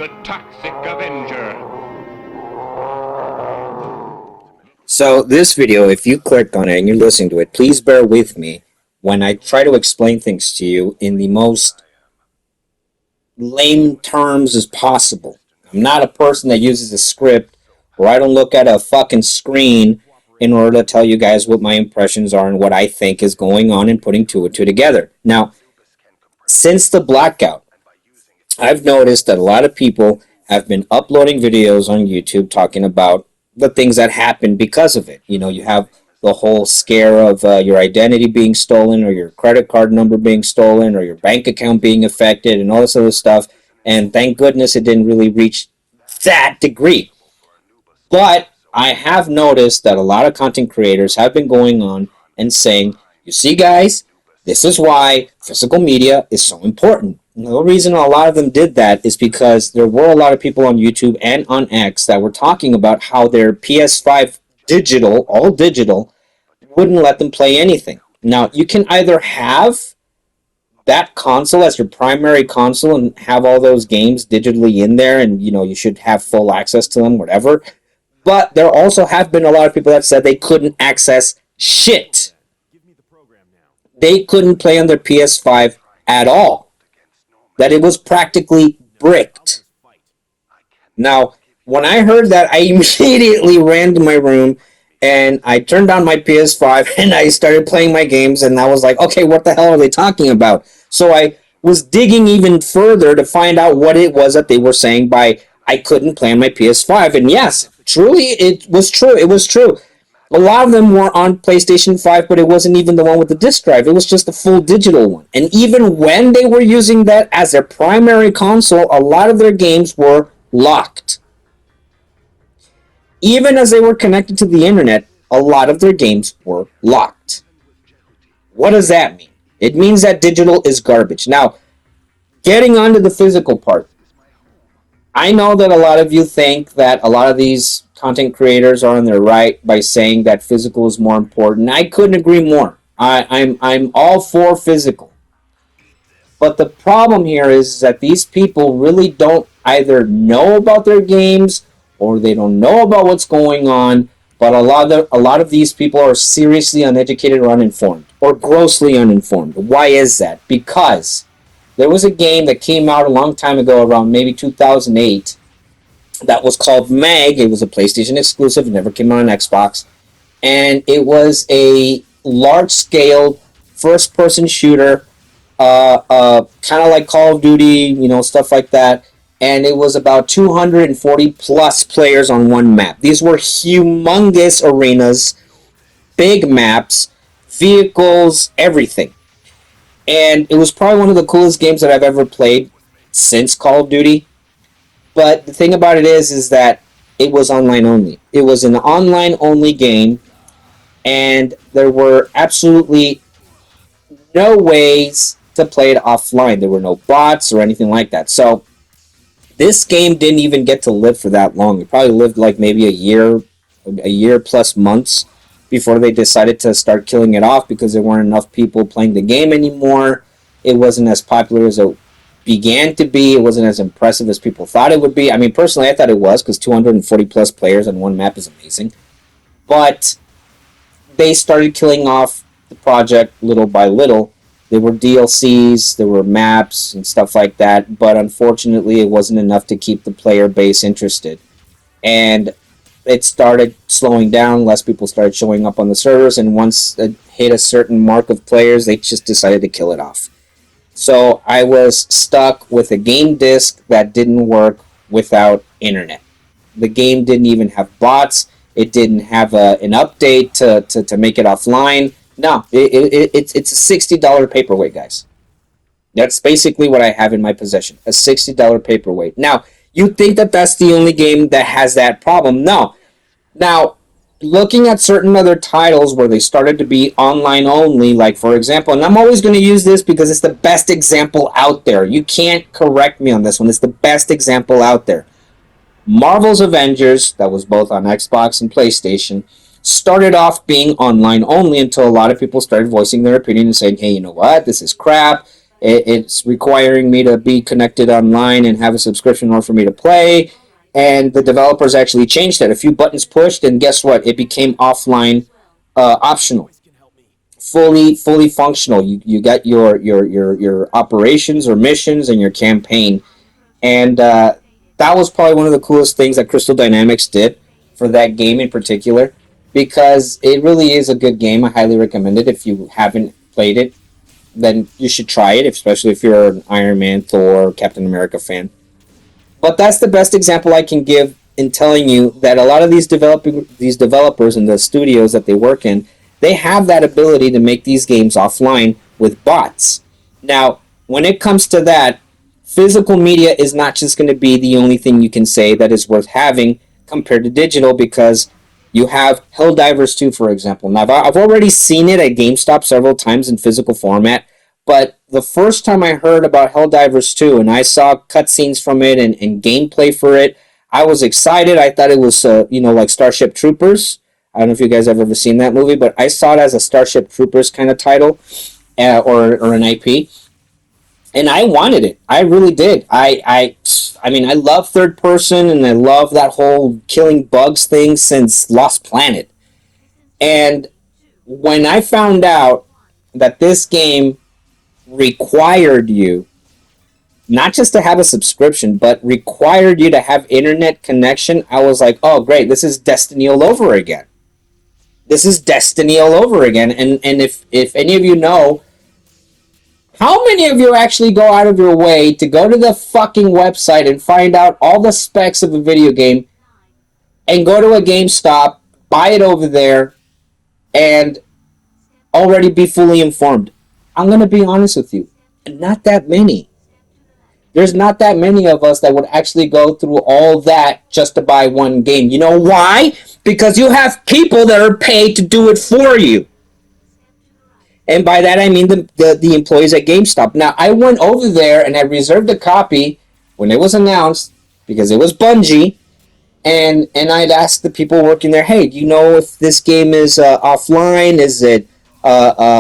The Toxic Avenger. So this video, if you clicked on it and you're listening to it, please bear with me when I try to explain things to you in the most lame terms as possible. I'm not a person that uses a script or I don't look at a fucking screen in order to tell you guys what my impressions are and what I think is going on and putting two and two together. Now, since the blackout, I've noticed that a lot of people have been uploading videos on YouTube talking about the things that happened because of it. You know, you have the whole scare of your identity being stolen or your credit card number being stolen or your bank account being affected and all this other stuff. And thank goodness it didn't really reach that degree. But I have noticed that a lot of content creators have been going on and saying, you see, guys, this is why physical media is so important. And the reason a lot of them did that is because there were a lot of people on YouTube and on X that were talking about how their PS5 digital, all digital, wouldn't let them play anything. Now, you can either have that console as your primary console and have all those games digitally in there and, you know, you should have full access to them, whatever. But there also have been a lot of people that said they couldn't access shit. They couldn't play on their PS5 at all. That it was practically bricked. Now, when I heard that, I immediately ran to my room and I turned on my PS5 and I started playing my games and I was like, okay, what the hell are they talking about? So I was digging even further to find out what it was that they were saying by I couldn't play on my PS5. And yes, truly, it was true. It was true. A lot of them were on PlayStation 5, but it wasn't even the one with the disc drive. It was just the full digital one. And even when they were using that as their primary console, a lot of their games were locked. Even as they were connected to the internet, a lot of their games were locked. What does that mean? It means that digital is garbage. Now, getting onto the physical part, I know that a lot of you think that a lot of these content creators are on their right by saying that physical is more important. I couldn't agree more. I'm all for physical. But the problem here is that these people really don't either know about their games or they don't know about what's going on. But a lot of these people are seriously uneducated or uninformed or grossly uninformed. Why is that? Because there was a game that came out a long time ago, around maybe 2008, that was called Mag. It was a PlayStation exclusive. It never came out on Xbox. And it was a large-scale first-person shooter, kind of like Call of Duty, you know, stuff like that. And it was about 240 plus players on one map. These were humongous arenas, big maps, vehicles, everything. And it was probably one of the coolest games that I've ever played since Call of Duty. But the thing about it is that it was online only. It was an online only game, and there were absolutely no ways to play it offline. There were no bots or anything like that. So this game didn't even get to live for that long. It probably lived like maybe a year plus months before they decided to start killing it off because there weren't enough people playing the game anymore. It wasn't as popular as it began to be. It wasn't as impressive as people thought it would be. I mean, personally, I thought it was because 240 plus players on one map is amazing. But they started killing off the project little by little. There were DLCs, there were maps and stuff like that, but unfortunately it wasn't enough to keep the player base interested. And it started slowing down, less people started showing up on the servers, and once it hit a certain mark of players, they just decided to kill it off. So I was stuck with a game disc that didn't work without internet. The game didn't even have bots. It didn't have an update to make it offline. No, it's a $60 paperweight, guys. That's basically what I have in my possession, a $60 paperweight. Now, you think that that's the only game that has that problem. No. Now, looking at certain other titles where they started to be online only, like, for example, and I'm always going to use this because it's the best example out there. You can't correct me on this one. It's the best example out there. Marvel's Avengers, that was both on Xbox and PlayStation, started off being online only until a lot of people started voicing their opinion and saying, hey, you know what, this is crap. It's requiring me to be connected online and have a subscription in order for me to play. And the developers actually changed that. A few buttons pushed, and guess what? It became offline optional, fully functional. You got your operations or missions and your campaign, and that was probably one of the coolest things that Crystal Dynamics did for that game in particular, because it really is a good game. I highly recommend it. If you haven't played it, then you should try it, especially if you're an Iron Man, Thor, Captain America fan. But that's the best example I can give in telling you that a lot of these developers and the studios that they work in, they have that ability to make these games offline with bots. Now, when it comes to that, physical media is not just going to be the only thing you can say that is worth having compared to digital, because you have Helldivers 2, for example. Now, I've already seen it at GameStop several times in physical format, but the first time I heard about Helldivers 2 and I saw cutscenes from it and gameplay for it, I was excited. I thought it was, like Starship Troopers. I don't know if you guys have ever seen that movie, but I saw it as a Starship Troopers kind of title, or an IP, and I wanted it. I really did. I mean, I love third person, and I love that whole killing bugs thing since Lost Planet. And when I found out that this game required you not just to have a subscription, but required you to have internet connection, I was like, oh, great, this is Destiny all over again. This is Destiny all over again. And if any of you know, how many of you actually go out of your way to go to the fucking website and find out all the specs of a video game and go to a GameStop, buy it over there, and already be fully informed? I'm going to be honest with you. Not that many. There's not that many of us that would actually go through all that just to buy one game. You know why? Because you have people that are paid to do it for you. And by that I mean the employees at GameStop. Now, I went over there and I reserved a copy when it was announced, because it was Bungie, and I'd ask the people working there, hey, do you know if this game is offline? Is it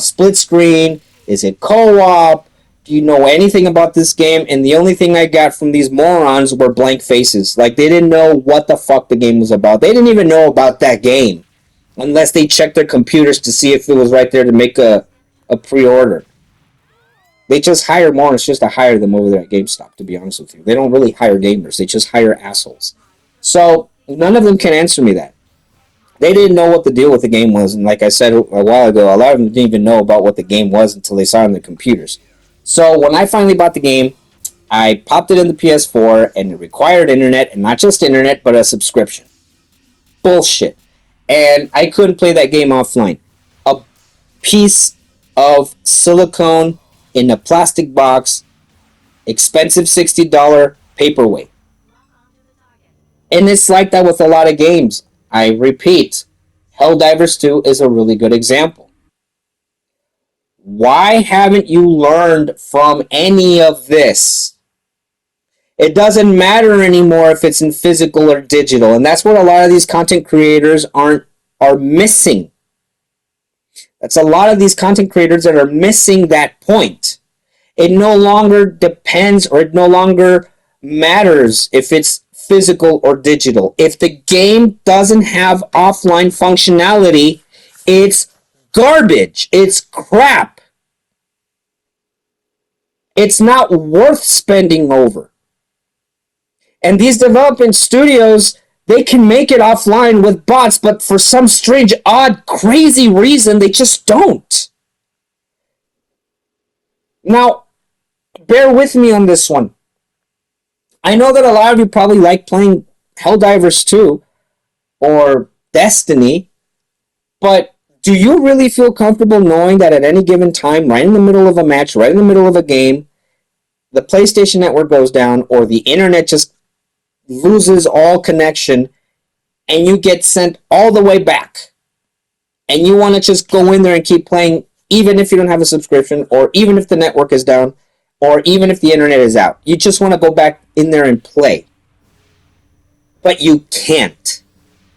split screen? Is it co-op? Do you know anything about this game? And the only thing I got from these morons were blank faces. Like, they didn't know what the fuck the game was about. They didn't even know about that game unless they checked their computers to see if it was right there to make a pre-order. They just hire morons just to hire them over there at GameStop, to be honest with you. They don't really hire gamers. They just hire assholes. So none of them can answer me that. They didn't know what the deal with the game was. And like I said a while ago, a lot of them didn't even know about what the game was until they saw it on the computers. So when I finally bought the game, I popped it in the PS4, and it required internet, and not just internet, but a subscription. Bullshit. And I couldn't play that game offline. A piece of silicone in a plastic box, expensive $60 paperweight. And it's like that with a lot of games. I repeat, Helldivers 2 is a really good example. Why haven't you learned from any of this? It doesn't matter anymore if it's in physical or digital, and that's what a lot of these content creators are missing. That's a lot of these content creators that are missing that point. It no longer depends, or it no longer matters if it's physical or digital. If the game doesn't have offline functionality, it's garbage. It's crap. It's not worth spending over. And these development studios, they can make it offline with bots, but for some strange, odd, crazy reason, they just don't. Now, bear with me on this one. I know that a lot of you probably like playing Helldivers 2 or Destiny, but do you really feel comfortable knowing that at any given time, right in the middle of a match, right in the middle of a game, the PlayStation Network goes down, or the internet just loses all connection, and you get sent all the way back, and you want to just go in there and keep playing, even if you don't have a subscription, or even if the network is down, or even if the internet is out? You just want to go back in there and play. But you can't.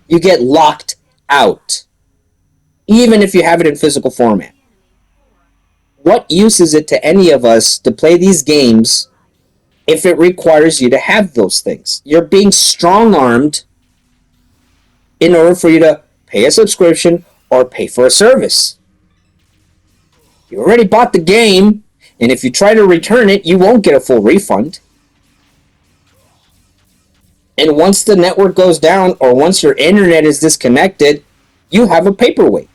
You get locked out, even if you have it in physical format. what use is it to any of us to play these games if it requires you to have those things? You're being strong-armed in order for you to pay a subscription or pay for a service. You already bought the game, and if you try to return it, you won't get a full refund. And once the network goes down or once your internet is disconnected, you have a paperweight.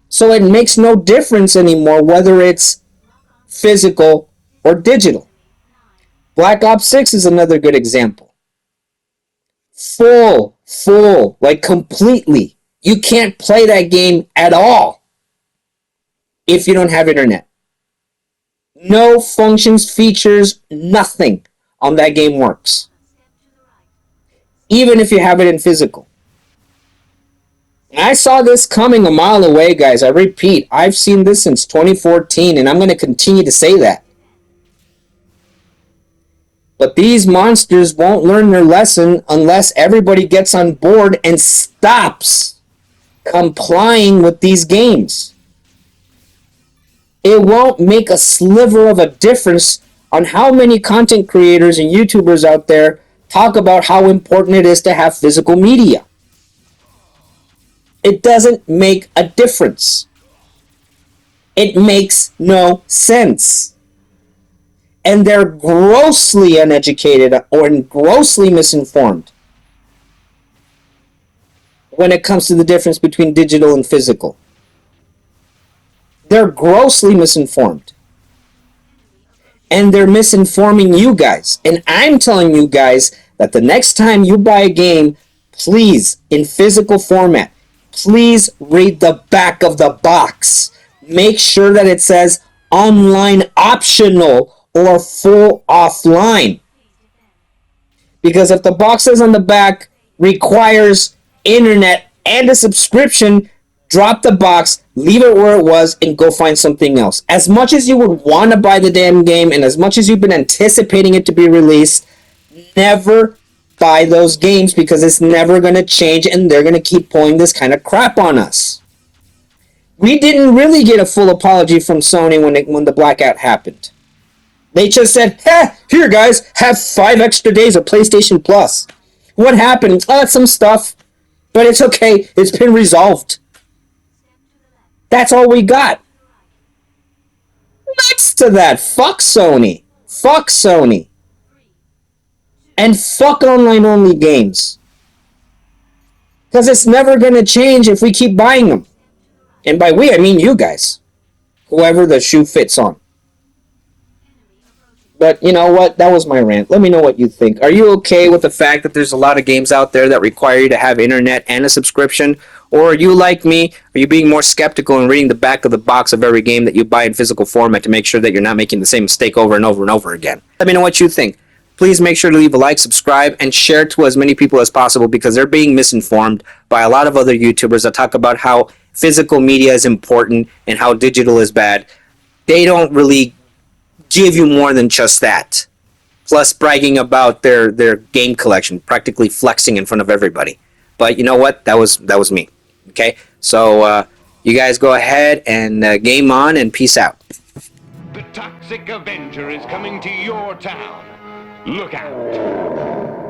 So it makes no difference anymore whether it's physical or digital. Black Ops 6 is another good example. Full, like completely. You can't play that game at all if you don't have internet. No functions, features, nothing on that game works. Even if you have it in physical. I saw this coming a mile away, guys. I repeat, I've seen this since 2014, and I'm going to continue to say that. But these monsters won't learn their lesson unless everybody gets on board and stops complying with these games. It won't make a sliver of a difference on how many content creators and YouTubers out there talk about how important it is to have physical media. It doesn't make a difference. It makes no sense. And they're grossly uneducated or grossly misinformed when it comes to the difference between digital and physical. They're grossly misinformed. And they're misinforming you guys. And I'm telling you guys that the next time you buy a game, please, in physical format, please read the back of the box. Make sure that it says online optional or full offline. Because if the box says on the back requires internet and a subscription, drop the box, leave it where it was, and go find something else. As much as you would want to buy the damn game, and as much as you've been anticipating it to be released, never buy those games because it's never going to change, and they're going to keep pulling this kind of crap on us. We didn't really get a full apology from Sony when the blackout happened. They just said, here guys, have 5 extra days of PlayStation Plus. What happened? Some stuff. But it's okay. It's been resolved. That's all we got. Next to that, fuck Sony. Fuck Sony. And fuck online-only games. Because it's never going to change if we keep buying them. And by we, I mean you guys. Whoever the shoe fits on. But you know what? That was my rant. Let me know what you think. Are you okay with the fact that there's a lot of games out there that require you to have internet and a subscription? Or are you like me? Are you being more skeptical and reading the back of the box of every game that you buy in physical format to make sure that you're not making the same mistake over and over and over again? Let me know what you think. Please make sure to leave a like, subscribe, and share it to as many people as possible because they're being misinformed by a lot of other YouTubers that talk about how physical media is important and how digital is bad. They don't really give you more than just that. Plus bragging about their game collection, practically flexing in front of everybody. But you know what? That was me. Okay? So you guys go ahead and game on and peace out. The Toxic Avenger is coming to your town. Look out.